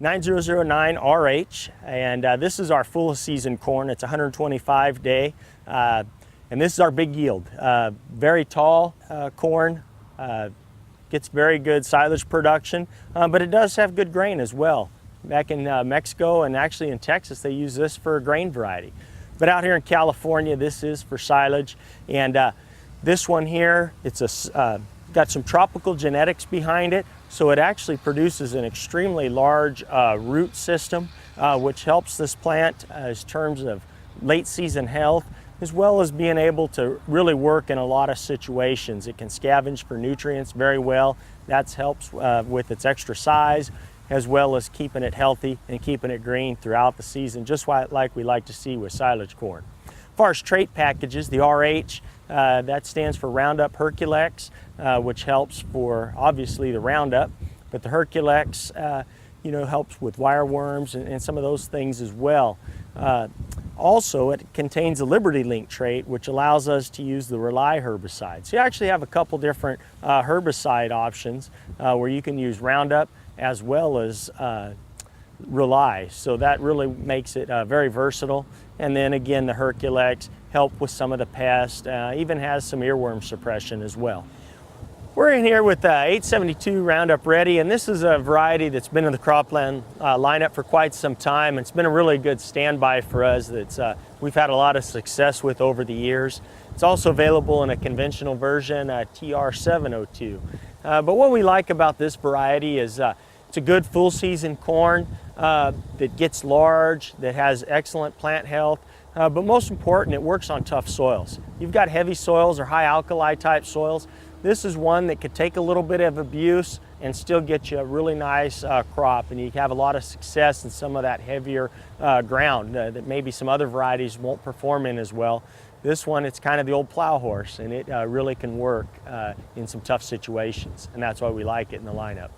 9009RH, and this is our full season corn. It's 125 day, and this is our big yield. Very tall corn, gets very good silage production, but it does have good grain as well. Back in Mexico and actually in Texas, they use this for a grain variety. But out here in California, this is for silage. And this one here, it's got some tropical genetics behind it, so it actually produces an extremely large root system, which helps this plant in terms of late season health, as well as being able to really work in a lot of situations. It can scavenge for nutrients very well. That helps with its extra size, as well as keeping it healthy and keeping it green throughout the season, just like we like to see with silage corn. As far as trait packages, the RH, that stands for Roundup Herculex, which helps for obviously the Roundup, but the Herculex helps with wireworms and some of those things as well. Also, it contains a Liberty Link trait, which allows us to use the Rely herbicide. So you actually have a couple different herbicide options where you can use Roundup as well as Rely. So that really makes it very versatile. And then again, the Herculex help with some of the pests, even has some earworm suppression as well. We're in here with 872 Roundup Ready, and this is a variety that's been in the cropland lineup for quite some time. It's been a really good standby for us that we've had a lot of success with over the years. It's also available in a conventional version, TR702. But what we like about this variety is it's a good full season corn that gets large, that has excellent plant health, but most important, it works on tough soils. You've got heavy soils or high alkali type soils. This is one that could take a little bit of abuse and still get you a really nice crop, and you have a lot of success in some of that heavier ground that maybe some other varieties won't perform in as well. This one, it's kind of the old plow horse, and it really can work in some tough situations, and that's why we like it in the lineup.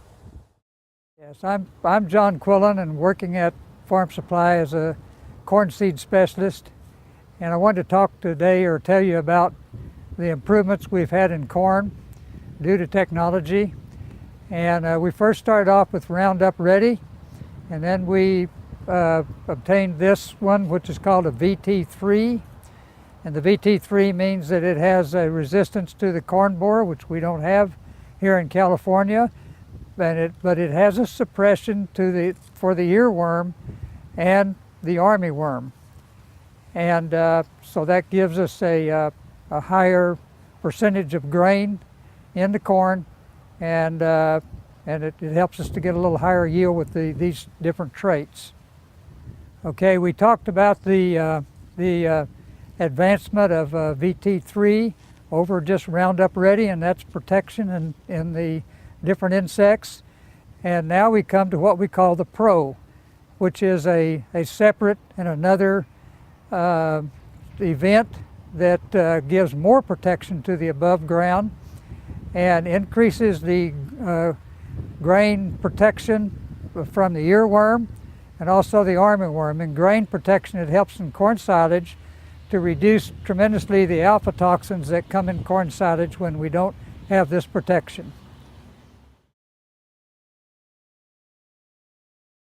Yes, I'm John Quillen and working at Farm Supply as a corn seed specialist, and I wanted to talk today or tell you about the improvements we've had in corn due to technology. And we first started off with Roundup Ready, and then we obtained this one, which is called a VT3. And the VT3 means that it has a resistance to the corn borer, which we don't have here in California, but it has a suppression for the earworm and the armyworm. And so that gives us a higher percentage of grain in the corn, and it helps us to get a little higher yield with these different traits. Okay, we talked about the advancement of VT3 over just Roundup Ready, and that's protection in the different insects. And now we come to what we call the Pro, which is a separate and another event that gives more protection to the above ground and increases the grain protection from the earworm and also the armyworm. In grain protection, it helps in corn silage to reduce tremendously the alpha toxins that come in corn silage when we don't have this protection.